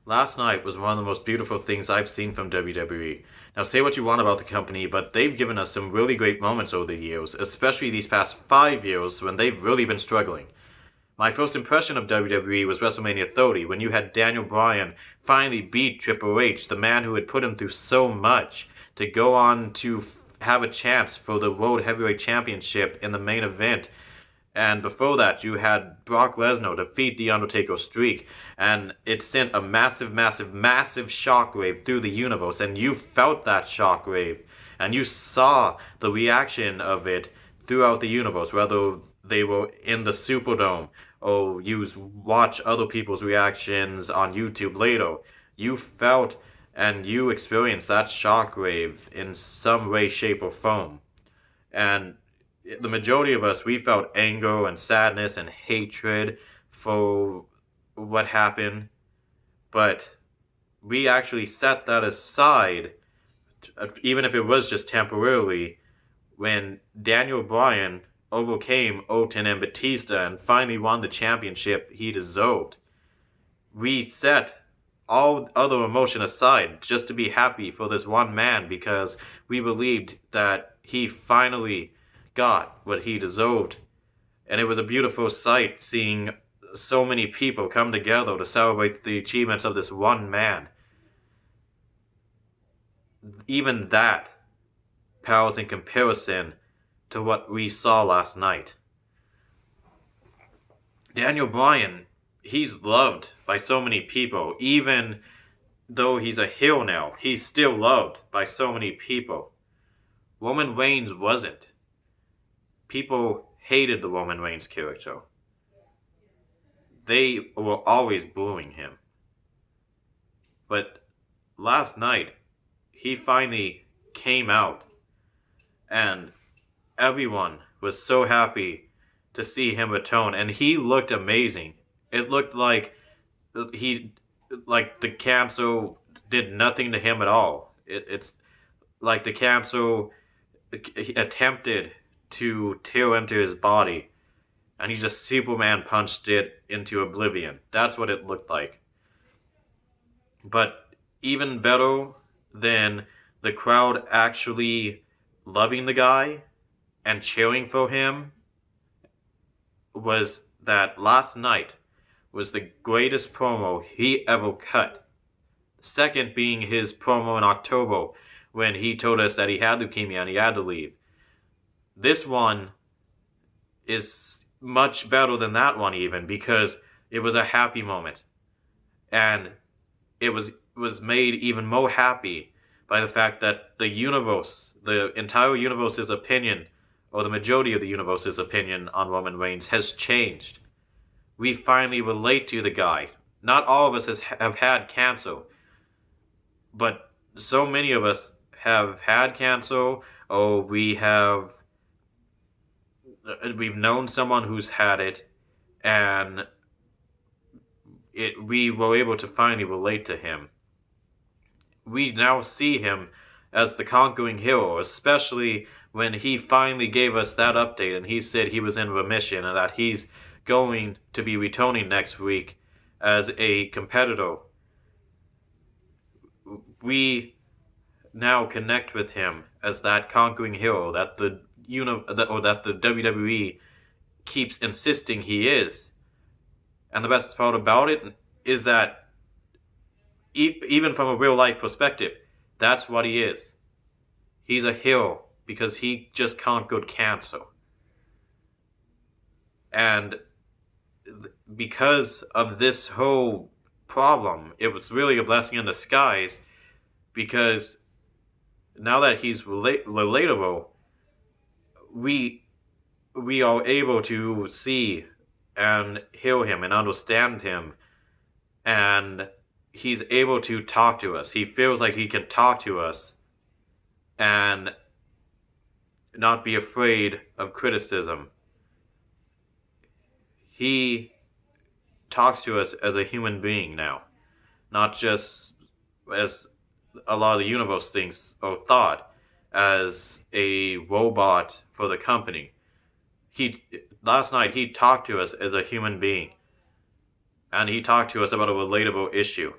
Last night was one of the most beautiful things I've seen from WWE. Now, say what you want about the company, but they've given us some really great moments over the years, especially these past 5 years when they've really been struggling. My first impression of WWE was WrestleMania 30, when you had Daniel Bryan finally beat Triple H, the man who had put him through so much, to go on to have a chance for the World Heavyweight Championship in the main event. And before that, you had Brock Lesnar defeat The Undertaker's streak, and it sent a massive, massive, massive shockwave through the universe, and you felt that shockwave, and you saw the reaction of it throughout the universe, whether they were in the Superdome, or you watch other people's reactions on YouTube later. You felt and you experienced that shockwave in some way, shape, or form. And the majority of us, we felt anger and sadness and hatred for what happened, but we actually set that aside, even if it was just temporarily, when Daniel Bryan overcame Orton and Batista and finally won the championship he deserved. We set all other emotion aside just to be happy for this one man, because we believed that he finally got what he deserved. And it was a beautiful sight seeing so many people come together to celebrate the achievements of this one man. Even that pales in comparison to what we saw last night. Daniel Bryan, he's loved by so many people. Even though he's a heel now, he's still loved by so many people. Roman Reigns wasn't. People hated the Roman Reigns character. They were always booing him. But last night, he finally came out, and everyone was so happy to see him return, and he looked amazing. It looked like the cancer did nothing to him at all. It's like the cancer attempted to tear into his body, and he just Superman punched it into oblivion. That's what it looked like. But even better than the crowd actually loving the guy and cheering for him was that last night was the greatest promo he ever cut. Second being his promo in October when he told us that he had leukemia and he had to leave. This one is much better than that one, even, because it was a happy moment. And it was made even more happy by the fact that the universe, the entire universe's opinion, or the majority of the universe's opinion on Roman Reigns has changed. We finally relate to the guy. Not all of us have had cancer, but so many of us have had cancer, or we've known someone who's had it, and we were able to finally relate to him. We now see him as the conquering hero, especially when he finally gave us that update and he said he was in remission and that he's going to be returning next week as a competitor. We now connect with him as that conquering hero that the WWE keeps insisting he is. And the best part about it is that even from a real life perspective, that's what he is. He's a hero because he just conquered cancer. And because of this whole problem, it was really a blessing in disguise, because now that he's relatable, we are able to see and hear him and understand him, and he's able to talk to us. He feels like he can talk to us and not be afraid of criticism. He talks to us as a human being now, not just as a lot of the universe thinks or thought, as a robot for the company. Last night he talked to us as a human being, and he talked to us about a relatable issue.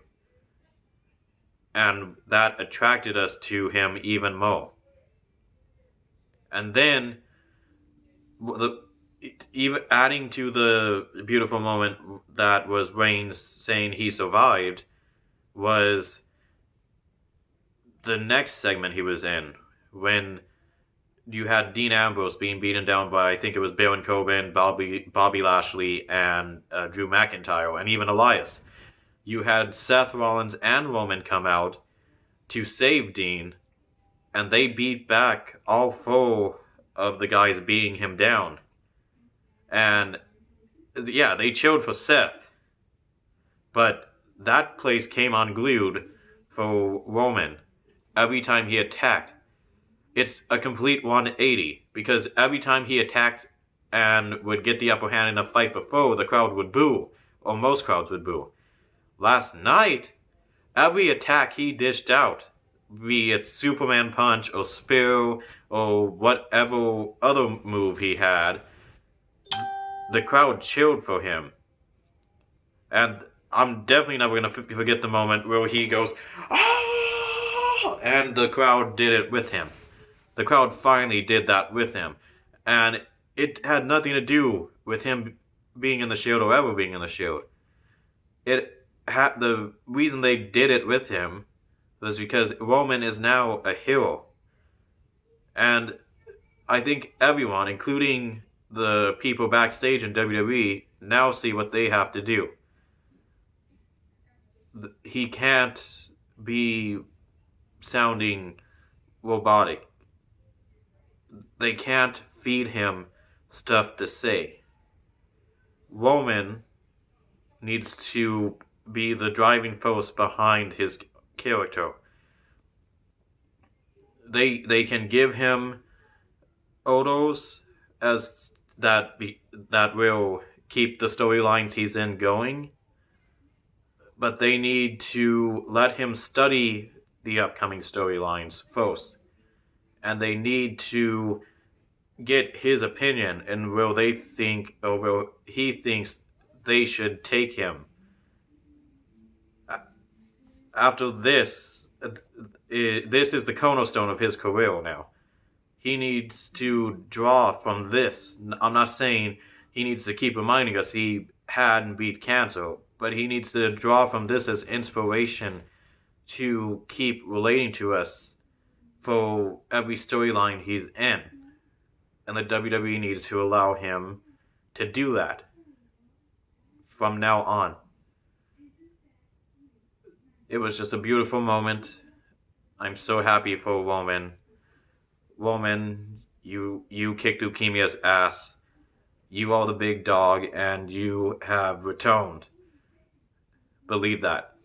and that attracted us to him even more. And then, the even adding to the beautiful moment that was Reigns saying he survived was the next segment he was in, when you had Dean Ambrose being beaten down by, I think it was Baron Corbin, Bobby Lashley, and Drew McIntyre, and even Elias. You had Seth Rollins and Roman come out to save Dean, and they beat back all four of the guys beating him down. And yeah, they chilled for Seth, but that place came unglued for Roman every time he attacked. It's a complete 180, because every time he attacked and would get the upper hand in a fight before, the crowd would boo, or most crowds would boo. Last night, every attack he dished out, be it Superman Punch or Spear or whatever other move he had, the crowd cheered for him. And I'm definitely never going to forget the moment where he goes, "Ah!" and the crowd did it with him. The crowd finally did that with him. And it had nothing to do with him being in the Shield or ever being in the Shield. The reason they did it with him was because Roman is now a hero. And I think everyone, including the people backstage in WWE, now see what they have to do. He can't be sounding robotic. They can't feed him stuff to say. Roman needs to be the driving force behind his character. They can give him orders as that will keep the storylines he's in going, but they need to let him study the upcoming storylines first, and they need to get his opinion and will they think, or will he thinks they should take him. After this, this is the cornerstone of his career now. He needs to draw from this. I'm not saying he needs to keep reminding us he had and beat cancer, but he needs to draw from this as inspiration to keep relating to us for every storyline he's in. And the WWE needs to allow him to do that from now on. It was just a beautiful moment. I'm so happy for Roman. Roman, you kicked Lukemia's ass. You are the big dog, and you have returned. Believe that.